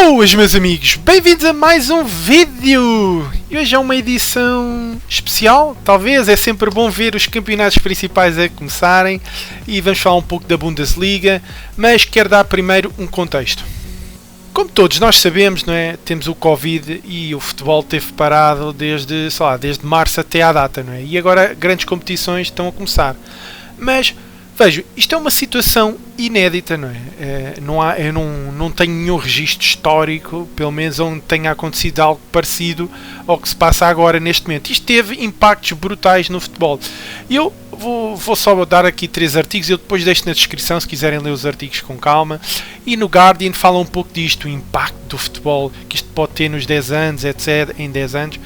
Boas, meus amigos, bem-vindos a mais um vídeo! E hoje é uma edição especial, talvez, é sempre bom ver os campeonatos principais a começarem e vamos falar um pouco da Bundesliga, mas quero dar primeiro um contexto. Como todos nós sabemos, não é? Temos o Covid e o futebol teve parado desde março até à data, não é? E agora grandes competições estão a começar. Mas vejo, isto é uma situação inédita, não é? Eu não tenho nenhum registro histórico, pelo menos onde tenha acontecido algo parecido ao que se passa agora neste momento. Isto teve impactos brutais no futebol. Eu vou só dar aqui 3 artigos, eu depois deixo na descrição se quiserem ler os artigos com calma. E no Guardian fala um pouco disto, o impacto do futebol que isto pode ter nos 10 anos, etc. Em 10 anos.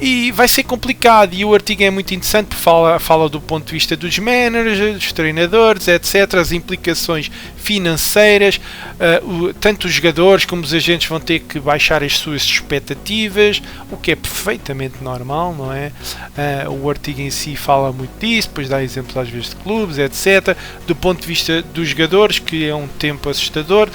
E vai ser complicado, e o artigo é muito interessante porque fala do ponto de vista dos managers, dos treinadores, etc. As implicações financeiras, tanto os jogadores como os agentes vão ter que baixar as suas expectativas, o que é perfeitamente normal, não é? O artigo em si fala muito disso, depois dá exemplos às vezes de clubes, etc. Do ponto de vista dos jogadores, que é um tempo assustador.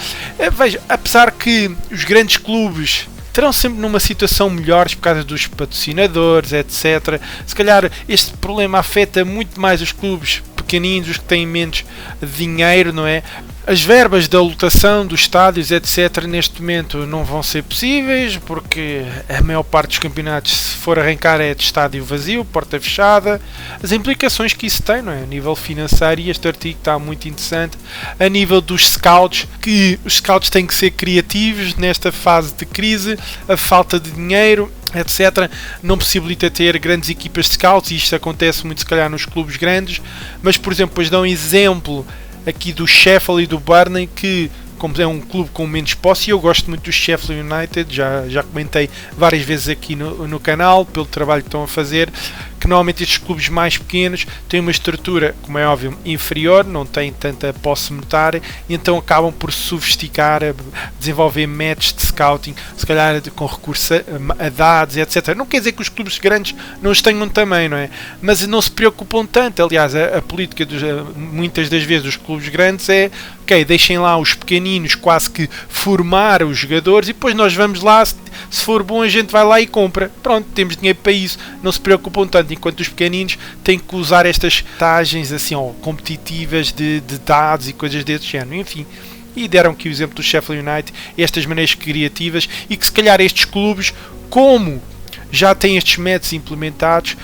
Veja, apesar que os grandes clubes terão sempre numa situação melhor por causa dos patrocinadores, etc. Se calhar este problema afeta muito mais os clubes pequeninos, os que têm menos dinheiro, não é? As verbas da lotação dos estádios, etc., neste momento não vão ser possíveis, porque a maior parte dos campeonatos, se for arrancar, é de estádio vazio, porta fechada. As implicações que isso tem, não é? A nível financeiro, e este artigo está muito interessante. A nível dos scouts, que os scouts têm que ser criativos nesta fase de crise, a falta de dinheiro, etc., não possibilita ter grandes equipas de scouts, e isto acontece muito se calhar nos clubes grandes, mas por exemplo, depois dão um exemplo aqui do Sheffield e do Burnley, que como é um clube com menos posse, e eu gosto muito do Sheffield United, já comentei várias vezes aqui no canal, pelo trabalho que estão a fazer, que normalmente estes clubes mais pequenos têm uma estrutura, como é óbvio, inferior, não têm tanta posse monetária, e então acabam por se sofisticar, a desenvolver métodos de scouting, se calhar com recurso a dados, etc. Não quer dizer que os clubes grandes não os tenham também, não é? Mas não se preocupam tanto. Aliás, a política muitas das vezes dos clubes grandes é: ok, deixem lá os pequeninos quase que formar os jogadores e depois nós vamos lá, se for bom a gente vai lá e compra. Pronto, temos dinheiro para isso, não se preocupam tanto, enquanto os pequeninos têm que usar estas tagens assim, competitivas de dados e coisas desse género, enfim. E deram aqui o exemplo do Sheffield United, estas maneiras criativas, e que se calhar estes clubes, como já têm estes métodos implementados,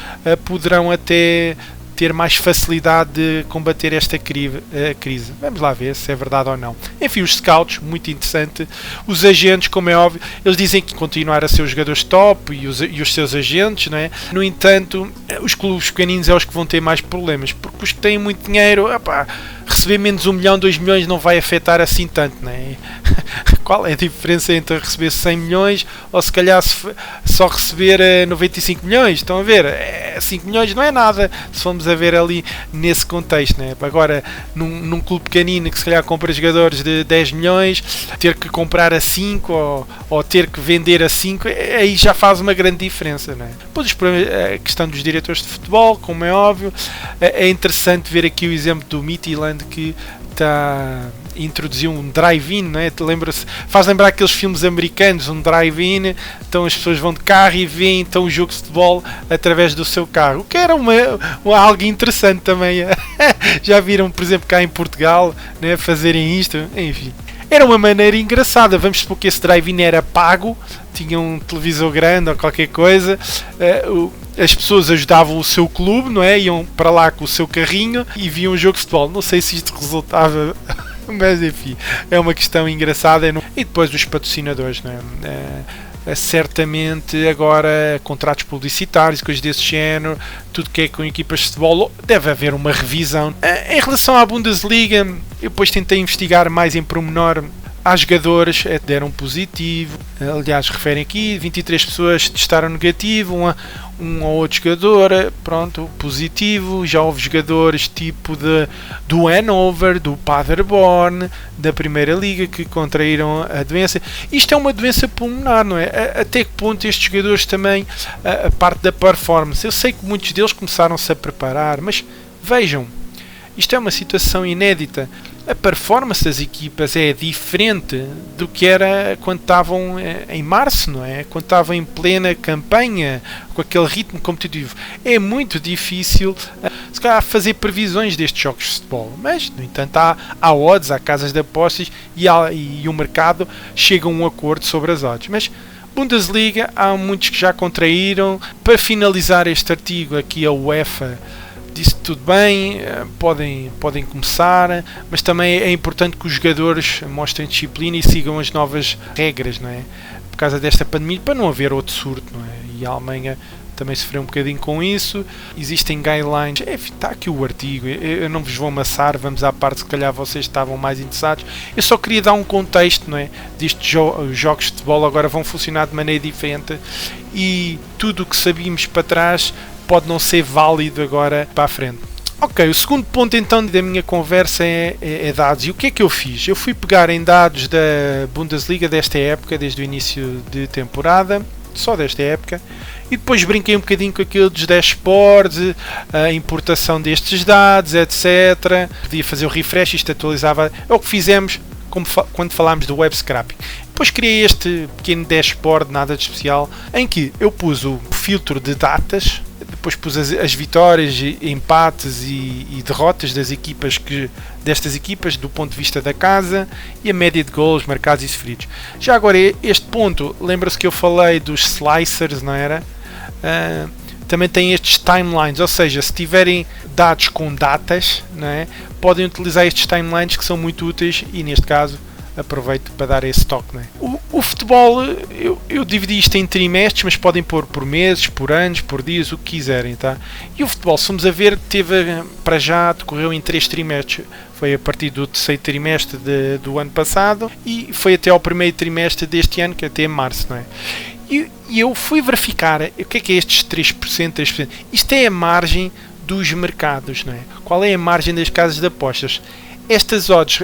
poderão até ter mais facilidade de combater esta crise. Vamos lá ver se é verdade ou não. Enfim, os scouts, muito interessante. Os agentes, como é óbvio, eles dizem que continuar a ser os jogadores top e os seus agentes, não é? No entanto, os clubes pequeninos é os que vão ter mais problemas, porque os que têm muito dinheiro, receber menos 1 milhão, 2 milhões não vai afetar assim tanto, não é? Qual é a diferença entre receber 100 milhões ou se calhar só receber 95 milhões? Estão a ver? 5 milhões não é nada, se formos a ver ali nesse contexto, não é? Agora, num clube pequenino que se calhar compra jogadores de 10 milhões, ter que comprar a 5 ou ter que vender a 5, aí já faz uma grande diferença, não é? Depois a questão dos diretores de futebol, como é óbvio, é interessante ver aqui o exemplo do Midtjylland, que introduziu um drive-in, não é? Faz lembrar aqueles filmes americanos, um drive-in, então as pessoas vão de carro e veem então o jogo de futebol através do seu carro, o que era algo interessante também. Já viram, por exemplo, cá em Portugal, né, fazerem isto, enfim. Era uma maneira engraçada. Vamos supor que esse drive-in era pago, tinha um televisor grande ou qualquer coisa, as pessoas ajudavam o seu clube, não é? Iam para lá com o seu carrinho e viam um jogo de futebol. Não sei se isto resultava, mas enfim, é uma questão engraçada. E depois os patrocinadores, não é? Certamente agora contratos publicitários, coisas desse género, tudo que é com equipas de futebol, deve haver uma revisão. Em relação à Bundesliga, eu depois tentei investigar mais em pormenor. Há jogadores que deram positivo, aliás referem aqui, 23 pessoas testaram negativo, um ou outro jogador, pronto, positivo. Já houve jogadores tipo do Hannover, do Paderborn, da Primeira Liga, que contraíram a doença. Isto é uma doença pulmonar, não é? Até que ponto estes jogadores também, a parte da performance, eu sei que muitos deles começaram-se a preparar, mas vejam, Isto é uma situação inédita. A performance das equipas é diferente do que era quando estavam em março, não é? Quando estavam em plena campanha, com aquele ritmo competitivo. É muito difícil, se calhar, fazer previsões destes jogos de futebol. Mas, no entanto, há odds, há casas de apostas e o mercado chega a um acordo sobre as odds. Mas Bundesliga, há muitos que já contraíram. Para finalizar este artigo, aqui a UEFA disse tudo bem, podem começar, mas também é importante que os jogadores mostrem disciplina e sigam as novas regras, não é? Por causa desta pandemia, para não haver outro surto, não é? E a Alemanha também sofreu um bocadinho com isso. Existem guidelines, está aqui o artigo, eu não vos vou amassar, vamos à parte, se calhar vocês estavam mais interessados. Eu só queria dar um contexto, não é? Destes jogos de futebol agora vão funcionar de maneira diferente e tudo o que sabíamos para trás pode não ser válido agora para a frente. Ok, o segundo ponto então da minha conversa é dados. E o que é que eu fiz? Eu fui pegar em dados da Bundesliga desta época, desde o início de temporada, só desta época, e depois brinquei um bocadinho com aquilo dos dashboards, a importação destes dados, etc. Podia fazer o refresh, isto atualizava. É o que fizemos quando falámos do web scraping. Depois criei este pequeno dashboard, nada de especial, em que eu pus o filtro de datas. Depois pus as vitórias, empates e derrotas destas equipas do ponto de vista da casa e a média de golos marcados e sofridos. Já agora este ponto, lembra-se que eu falei dos slicers, não era? Também tem estes timelines, ou seja, se tiverem dados com datas, não é? Podem utilizar estes timelines que são muito úteis e neste caso aproveito para dar esse toque, não é? O futebol, eu dividi isto em trimestres, mas podem pôr por meses, por anos, por dias, o que quiserem, tá? E o futebol, se formos a ver, para já decorreu em 3 trimestres. Foi a partir do terceiro trimestre do ano passado e foi até ao primeiro trimestre deste ano, que é até março, não é? E eu fui verificar o que é estes 3%, 3%. Isto é a margem dos mercados, não é? Qual é a margem das casas de apostas? Estas odds,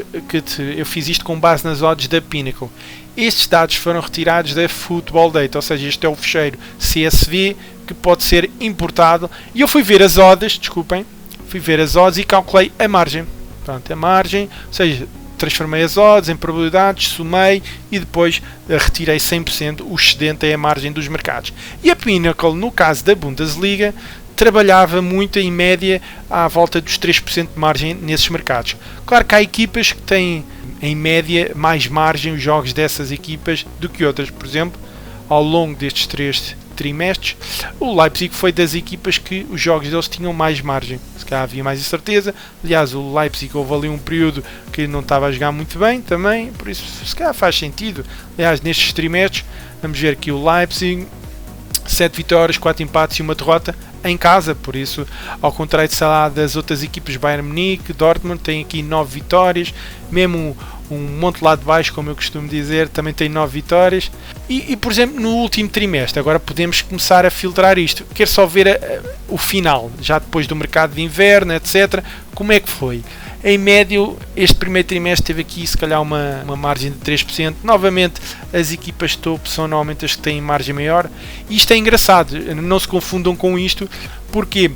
eu fiz isto com base nas odds da Pinnacle. Estes dados foram retirados da Football Data, ou seja, este é o fecheiro CSV que pode ser importado. E eu fui ver as odds, e calculei a margem. Pronto, a margem, ou seja, transformei as odds em probabilidades, somei e depois retirei 100%, o excedente é a margem dos mercados. E a Pinnacle, no caso da Bundesliga, trabalhava muito em média à volta dos 3% de margem nesses mercados. Claro que há equipas que têm em média mais margem os jogos dessas equipas do que outras. Por exemplo, ao longo destes 3 trimestres, o Leipzig foi das equipas que os jogos deles tinham mais margem. Se calhar havia mais incerteza. Aliás, o Leipzig houve ali um período que não estava a jogar muito bem também, por isso se calhar faz sentido. Aliás, nestes trimestres, vamos ver aqui o Leipzig, 7 vitórias, 4 empates e 1 derrota em casa, por isso, ao contrário das outras equipas, Bayern Munique, Dortmund, tem aqui 9 vitórias, mesmo um monte lá de baixo, como eu costumo dizer, também tem 9 vitórias, e por exemplo, no último trimestre, agora podemos começar a filtrar isto, quero só ver o final, já depois do mercado de inverno, etc, como é que foi? Em médio, este primeiro trimestre teve aqui se calhar uma margem de 3%. Novamente, as equipas topo são normalmente as que têm margem maior. E isto é engraçado, não se confundam com isto, porque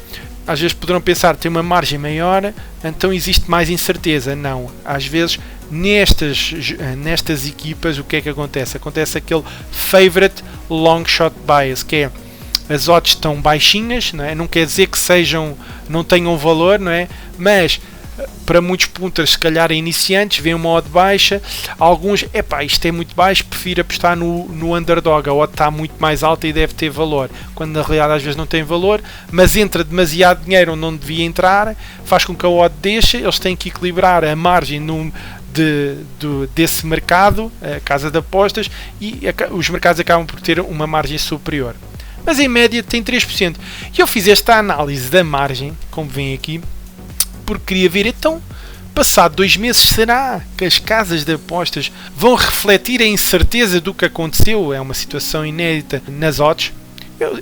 às vezes poderão pensar que tem uma margem maior, então existe mais incerteza. Não, às vezes nestas equipas o que é que acontece? Acontece aquele favorite long shot bias, que é as odds estão baixinhas, não é? Não quer dizer que não tenham valor, não é? Mas para muitos punters, se calhar iniciantes, vêem uma odd baixa, alguns, isto é muito baixo, prefiro apostar no underdog, a odd está muito mais alta e deve ter valor, quando na realidade às vezes não tem valor, mas entra demasiado dinheiro onde não devia entrar, faz com que a odd deixe, eles têm que equilibrar a margem desse mercado, a casa de apostas, e os mercados acabam por ter uma margem superior. Mas em média tem 3%. E eu fiz esta análise da margem, como vem aqui, porque queria ver, então, passado 2 meses, será que as casas de apostas vão refletir a incerteza do que aconteceu? É uma situação inédita nas odds.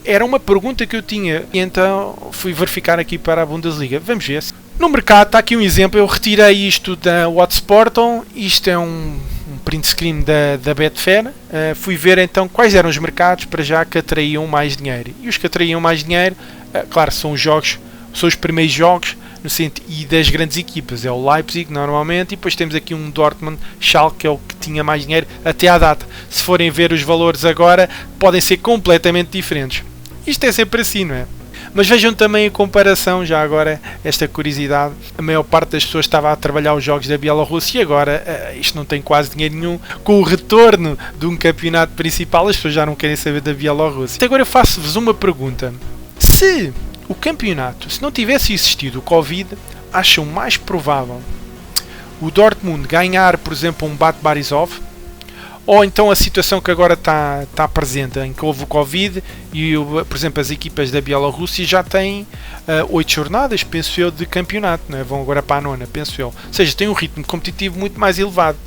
Era uma pergunta que eu tinha, e então fui verificar aqui para a Bundesliga. Vamos ver. No mercado, está aqui um exemplo, eu retirei isto da Oddsportal, isto é um print screen da Betfair, fui ver então quais eram os mercados para já que atraíam mais dinheiro. E os que atraíam mais dinheiro, claro, são os primeiros jogos e das grandes equipas. É o Leipzig, normalmente, e depois temos aqui um Dortmund, Schalke, que é o que tinha mais dinheiro até à data. Se forem ver os valores agora, podem ser completamente diferentes. Isto é sempre assim, não é? Mas vejam também a comparação, já agora, esta curiosidade. A maior parte das pessoas estava a trabalhar os jogos da Bielorrússia e agora isto não tem quase dinheiro nenhum. Com o retorno de um campeonato principal, as pessoas já não querem saber da Bielorrússia. Agora eu faço-vos uma pergunta. Se o campeonato, se não tivesse existido o Covid, acham mais provável o Dortmund ganhar, por exemplo, um Bate Borisov? Ou então a situação que agora está presente, em que houve o Covid e, por exemplo, as equipas da Bielorrússia já têm 8 jornadas, penso eu, de campeonato, não é? Vão agora para a nona, penso eu. Ou seja, tem um ritmo competitivo muito mais elevado.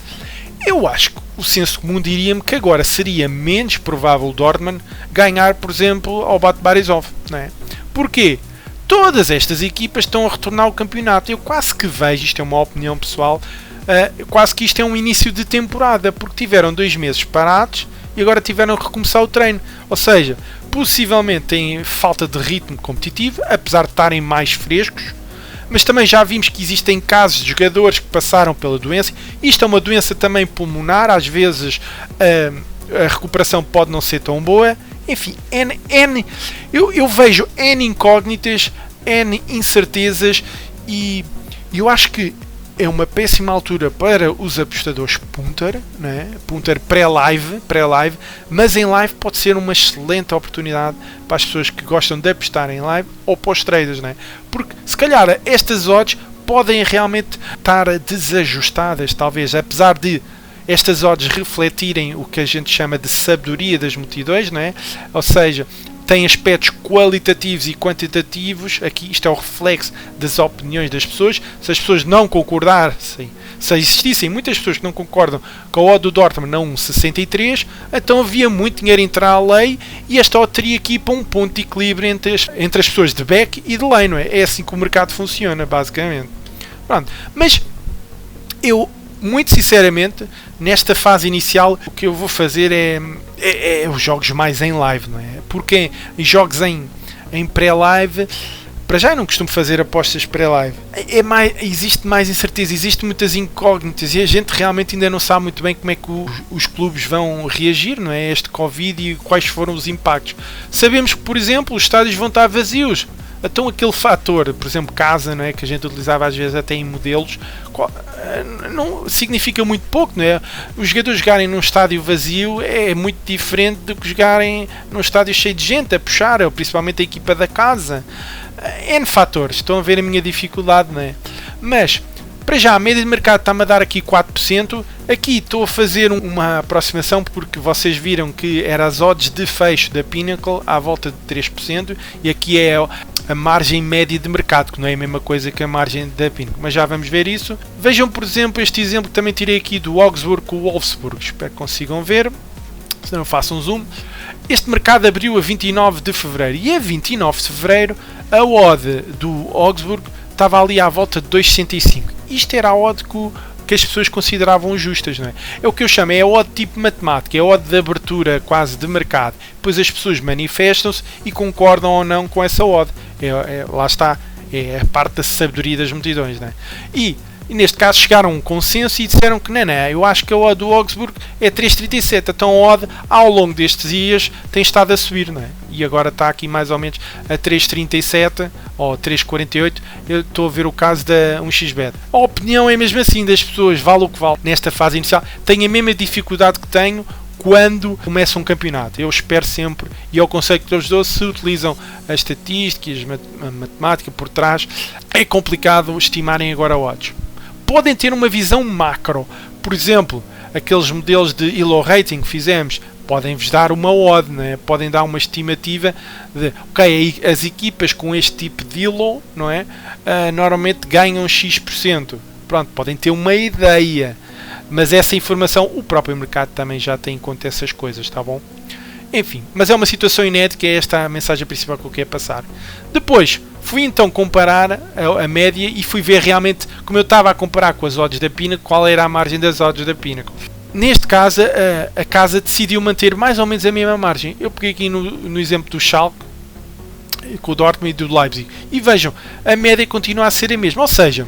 Eu acho que o senso comum diria-me que agora seria menos provável o Dortmund ganhar, por exemplo, ao Bate Borisov, não é? Porquê? Todas estas equipas estão a retornar ao campeonato. Eu quase que vejo, isto é uma opinião pessoal, quase que isto é um início de temporada, porque tiveram 2 meses parados e agora tiveram que recomeçar o treino. Ou seja, possivelmente têm falta de ritmo competitivo, apesar de estarem mais frescos, mas também já vimos que existem casos de jogadores que passaram pela doença. Isto é uma doença também pulmonar, às vezes a recuperação pode não ser tão boa. Enfim, eu vejo N incógnitas, N incertezas e eu acho que é uma péssima altura para os apostadores punter, né? Punter pré-live, mas em live pode ser uma excelente oportunidade para as pessoas que gostam de apostar em live ou para os traders, né? Porque se calhar estas odds podem realmente estar desajustadas, talvez, apesar de estas odds refletirem o que a gente chama de sabedoria das multidões, né? Ou seja, tem aspectos qualitativos e quantitativos. Aqui isto é o reflexo das opiniões das pessoas. Se as pessoas não concordassem, se existissem muitas pessoas que não concordam com a odd do Dortmund a 1,63, então havia muito dinheiro a entrar à lei e esta odd teria aqui para um ponto de equilíbrio entre as pessoas de back e de lane, não é? É assim que o mercado funciona, basicamente. Pronto. Mas eu, muito sinceramente, nesta fase inicial, o que eu vou fazer é os jogos mais em live, não é? Porque em jogos em pré-live, para já eu não costumo fazer apostas pré-live. Existe mais incerteza, existe muitas incógnitas e a gente realmente ainda não sabe muito bem como é que os clubes vão reagir, não é? A este Covid e quais foram os impactos. Sabemos que, por exemplo, os estádios vão estar vazios. Então aquele fator, por exemplo, casa, não é, que a gente utilizava às vezes até em modelos, não significa muito pouco, não é? Os jogadores jogarem num estádio vazio é muito diferente do que jogarem num estádio cheio de gente a puxar, ou principalmente a equipa da casa. N fatores, estão a ver a minha dificuldade, não é? Mas para já a média de mercado está-me a dar aqui 4%. Aqui estou a fazer uma aproximação porque vocês viram que era as odds de fecho da Pinnacle à volta de 3% e aqui é a margem média de mercado, que não é a mesma coisa que a margem da Pinnacle, mas já vamos ver isso. Vejam, por exemplo, este exemplo que também tirei aqui do Augsburg com o Wolfsburg, espero que consigam ver, se não façam zoom. Este mercado abriu a 29 de Fevereiro e a 29 de Fevereiro a odd do Augsburg estava ali à volta de 2,65. Isto era a odd que as pessoas consideravam justas, não é? É o que eu chamo, é a odd tipo matemática, é a odd de abertura quase de mercado. Depois as pessoas manifestam-se e concordam ou não com essa odd. Lá está, é a parte da sabedoria das multidões, não é? E neste caso chegaram a um consenso e disseram que não, eu acho que a odd do Augsburg é 3,37, então a odd ao longo destes dias tem estado a subir, não é? E agora está aqui mais ou menos a 3,37 ou 3,48, eu estou a ver o caso da 1xBet. A opinião é mesmo assim das pessoas, vale o que vale nesta fase inicial, tenho a mesma dificuldade que tenho quando começa um campeonato. Eu espero sempre, e é o conselho que todos dou, se utilizam as estatísticas, a matemática por trás, é complicado estimarem agora odds. Podem ter uma visão macro, por exemplo, aqueles modelos de Elo Rating que fizemos, podem-vos dar uma odd, né? Podem dar uma estimativa de, ok, as equipas com este tipo de Elo, não é? Normalmente ganham X%. Pronto, podem ter uma ideia, mas essa informação o próprio mercado também já tem em conta essas coisas, tá bom? Enfim, mas é uma situação inédita, é esta a mensagem principal que eu quero passar. Depois, fui então comparar a média e fui ver realmente, como eu estava a comparar com as odds da Pinnacle, qual era a margem das odds da Pinnacle. Neste caso, a casa decidiu manter mais ou menos a mesma margem. Eu peguei aqui no exemplo do Schalke, com o Dortmund e do Leipzig. E vejam, a média continua a ser a mesma, ou seja,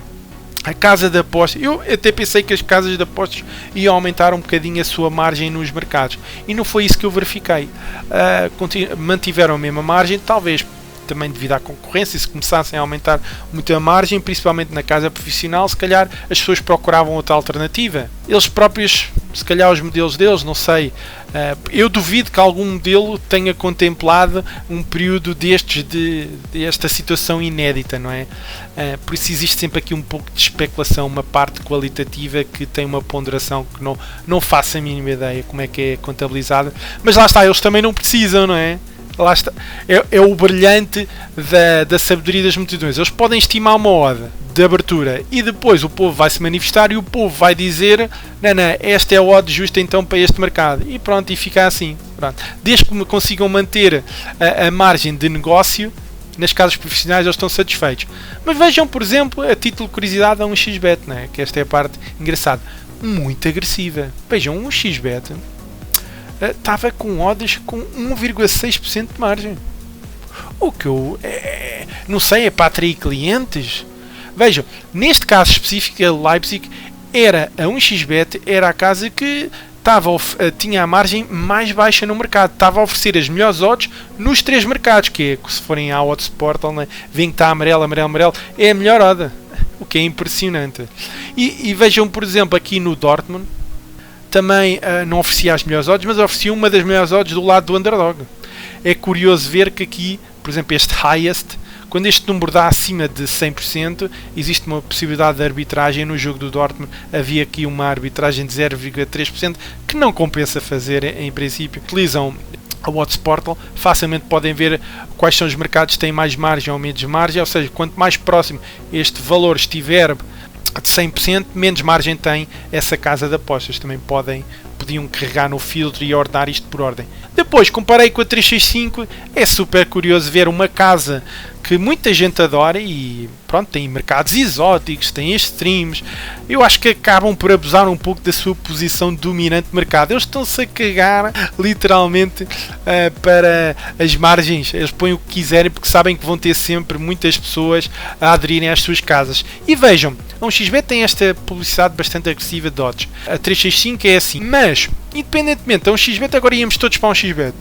a casa de apostas, eu até pensei que as casas de apostas iam aumentar um bocadinho a sua margem nos mercados, e não foi isso que eu verifiquei. Mantiveram a mesma margem, talvez também devido à concorrência. Se começassem a aumentar muito a margem, principalmente na casa profissional, se calhar as pessoas procuravam outra alternativa. Eles próprios, se calhar os modelos deles, não sei. Eu duvido que algum modelo tenha contemplado um período desta situação inédita, não é? Por isso existe sempre aqui um pouco de especulação, uma parte qualitativa que tem uma ponderação que não faço a mínima ideia como é que é contabilizada. Mas lá está, eles também não precisam, não é? Lá está. É o brilhante da sabedoria das multidões. Eles podem estimar uma odd de abertura e depois o povo vai se manifestar e o povo vai dizer não, esta é a odd justa então para este mercado, e pronto, e fica assim. Pronto. Desde que consigam manter a margem de negócio nas casas profissionais, eles estão satisfeitos. Mas vejam, por exemplo, a título de curiosidade, a 1xBet, né? Que esta é a parte engraçada, muito agressiva. Vejam, 1xBet estava com odds com 1,6% de margem. O que eu não sei, é para atrair clientes. Vejam, neste caso específico, a Leipzig era a 1xBet, era a casa que tinha a margem mais baixa no mercado, estava a oferecer as melhores odds nos 3 mercados, que é, se forem à Odds Portal, né, veem que está amarelo, é a melhor odd, o que é impressionante. E vejam, por exemplo, aqui no Dortmund, também não oferecia as melhores odds, mas oferecia uma das melhores odds do lado do underdog. É curioso ver que aqui, por exemplo, este highest, quando este número dá acima de 100%, existe uma possibilidade de arbitragem. No jogo do Dortmund havia aqui uma arbitragem de 0,3%, que não compensa fazer em princípio. Utilizam a Odds Portal, facilmente podem ver quais são os mercados que têm mais margem ou menos margem, ou seja, quanto mais próximo este valor estiver de 100%, menos margem tem essa casa de apostas. Também podiam carregar no filtro e ordenar isto por ordem. Depois comparei com a 365, é super curioso ver uma casa que muita gente adora e pronto, tem mercados exóticos, tem extremes. Eu acho que acabam por abusar um pouco da sua posição dominante de mercado. Eles estão-se a cagar literalmente para as margens. Eles põem o que quiserem porque sabem que vão ter sempre muitas pessoas a aderirem às suas casas. E vejam, a 1xBet tem esta publicidade bastante agressiva de odds. A 365 é assim, mas independentemente da 1xBet, agora íamos todos para a 1xBet.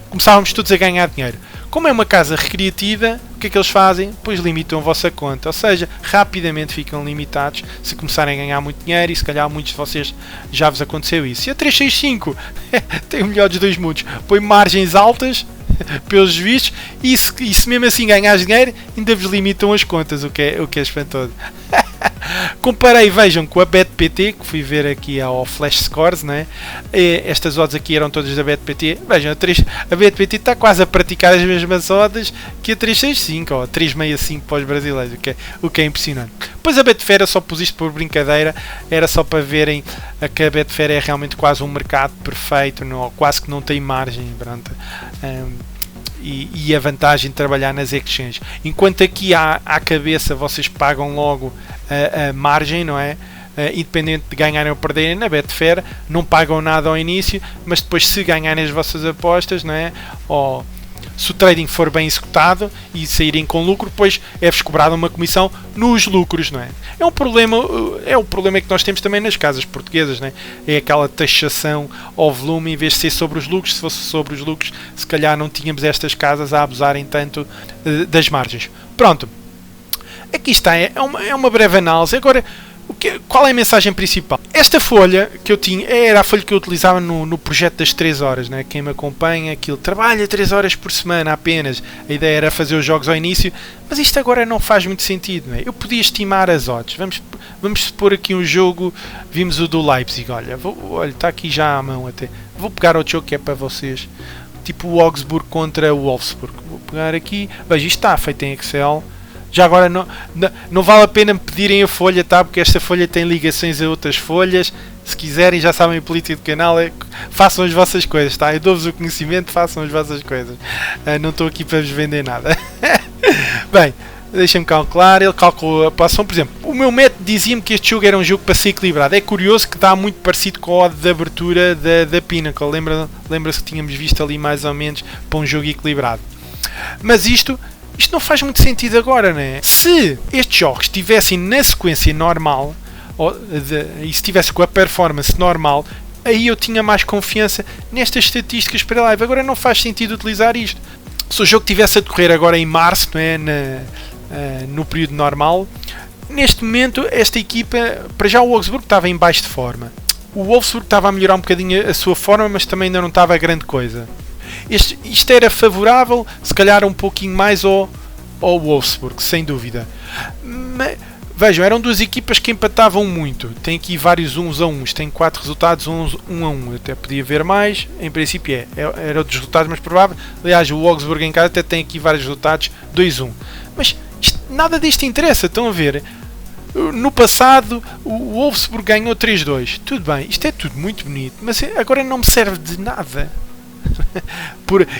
Começávamos todos a ganhar dinheiro. Como é uma casa recreativa, o que é que eles fazem? Pois limitam a vossa conta, ou seja, rapidamente ficam limitados se começarem a ganhar muito dinheiro, e se calhar muitos de vocês já vos aconteceu isso. E a 365 tem o melhor dos dois mundos, põe margens altas pelos vistos, e se mesmo assim ganhares dinheiro, ainda vos limitam as contas, o que é espantoso. Comparei, vejam, com a BetPT, que fui ver aqui ao Flash Scores, né? Estas odds aqui eram todas da BetPT. Vejam, a BetPT está quase a praticar as mesmas odds que a 365 ou a 365 para os brasileiros, o que é impressionante. Pois a Betfair, eu só pus isto por brincadeira, era só para verem que a Betfair é realmente quase um mercado perfeito, quase que não tem margem, pronto. E a vantagem de trabalhar nas exchanges. Enquanto aqui à cabeça vocês pagam logo a margem, não é? Independente de ganharem ou perderem, na Betfair não pagam nada ao início, mas depois, se ganharem as vossas apostas, não é? Ou se o trading for bem executado e saírem com lucro, depois é-vos cobrada uma comissão nos lucros, não é? É o problema que nós temos também nas casas portuguesas, não é? É aquela taxação ao volume em vez de ser sobre os lucros. Se fosse sobre os lucros, se calhar não tínhamos estas casas a abusarem tanto das margens. Pronto, aqui está, é uma breve análise. Agora, qual é a mensagem principal? Esta folha que eu tinha era a folha que eu utilizava no projeto das 3 horas, né? Quem me acompanha, aquilo trabalha 3 horas por semana apenas. A ideia era fazer os jogos ao início, mas isto agora não faz muito sentido, né? Eu podia estimar as odds. Vamos supor aqui um jogo, vimos o do Leipzig, olha, está aqui já à mão até. Vou pegar outro jogo que é para vocês, tipo o Augsburg contra o Wolfsburg. Vou pegar aqui, veja, isto está feito em Excel. Já agora não vale a pena me pedirem a folha, tá? Porque esta folha tem ligações a outras folhas. Se quiserem, já sabem a política do canal, façam as vossas coisas, tá? Eu dou-vos o conhecimento, façam as vossas coisas. Não estou aqui para vos vender nada. Bem, deixem-me calcular. Ele calculou a posição. Por exemplo, o meu método dizia-me que este jogo era um jogo para ser equilibrado. É curioso que dá muito parecido com a odd de abertura da Pinnacle. Lembra-se que tínhamos visto ali mais ou menos para um jogo equilibrado. Mas isto isto não faz muito sentido agora, né? Se estes jogos estivessem na sequência normal, e se estivesse com a performance normal, aí eu tinha mais confiança nestas estatísticas para live. Agora não faz sentido utilizar isto. Se o jogo estivesse a decorrer agora em março, não é? No período normal, neste momento esta equipa, para já o Wolfsburg estava em baixo de forma. O Wolfsburg estava a melhorar um bocadinho a sua forma, mas também ainda não estava a grande coisa. Isto era favorável, se calhar um pouquinho mais ao Wolfsburg, sem dúvida. Mas, vejam, eram duas equipas que empatavam muito. Tem aqui vários 1-1, tem 4 resultados 1-1. Até podia ver mais, em princípio era dos resultados mais prováveis. Aliás, o Wolfsburg em casa até tem aqui vários resultados 2-1. Mas nada disto interessa, estão a ver? No passado o Wolfsburg ganhou 3-2. Tudo bem, isto é tudo muito bonito, mas agora não me serve de nada.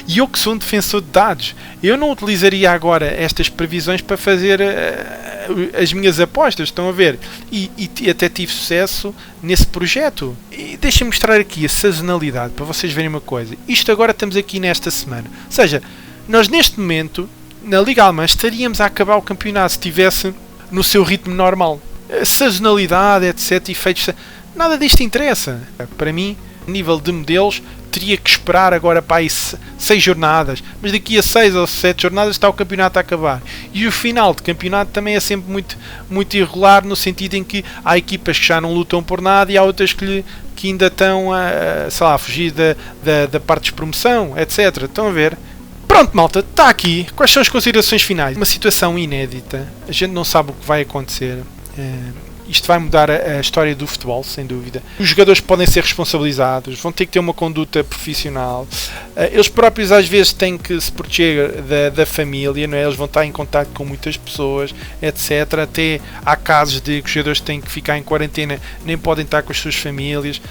E eu que sou um defensor de dados, eu não utilizaria agora estas previsões para fazer as minhas apostas, estão a ver? E até tive sucesso nesse projeto. E deixem-me mostrar aqui a sazonalidade para vocês verem uma coisa. Isto agora estamos aqui nesta semana. Ou seja, nós neste momento na Liga Alemã estaríamos a acabar o campeonato se estivesse no seu ritmo normal. A sazonalidade, etc, efeitos, nada disto interessa. Para mim, a nível de modelos, teria que esperar agora para aí 6 jornadas, mas daqui a 6 ou 7 jornadas está o campeonato a acabar. E o final de campeonato também é sempre muito irregular, no sentido em que há equipas que já não lutam por nada e há outras que ainda estão a fugir da parte de promoção, etc. Estão a ver? Pronto, malta, está aqui. Quais são as considerações finais? Uma situação inédita, a gente não sabe o que vai acontecer. Isto vai mudar a história do futebol, sem dúvida. Os jogadores podem ser responsabilizados, vão ter que ter uma conduta profissional. Eles próprios às vezes têm que se proteger da família, não é? Eles vão estar em contato com muitas pessoas, etc. Até há casos de que os jogadores têm que ficar em quarentena, nem podem estar com as suas famílias.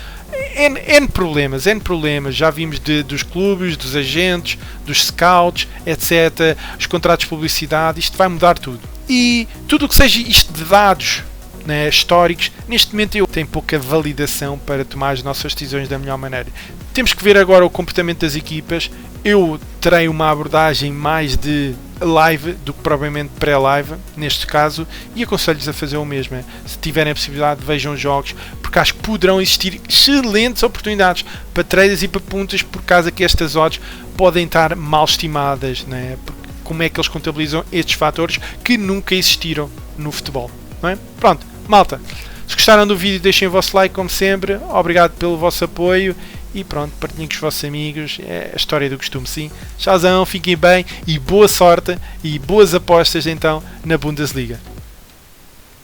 N problemas. Já vimos dos clubes, dos agentes, dos scouts, etc. Os contratos de publicidade, isto vai mudar tudo. E tudo o que seja isto de dados, né, históricos, neste momento eu tenho pouca validação para tomar as nossas decisões da melhor maneira. Temos que ver agora o comportamento das equipas. Eu terei uma abordagem mais de live do que propriamente pré-live, neste caso, e aconselho-lhes a fazer o mesmo. Se tiverem a possibilidade, vejam jogos, porque acho que poderão existir excelentes oportunidades para traders e para puntas, por causa que estas odds podem estar mal estimadas, né? Porque como é que eles contabilizam estes fatores que nunca existiram no futebol, não é? Pronto, malta, se gostaram do vídeo, deixem o vosso like como sempre, obrigado pelo vosso apoio e pronto, partilhem com os vossos amigos, é a história do costume, sim. Tchauzão, fiquem bem e boa sorte e boas apostas então na Bundesliga.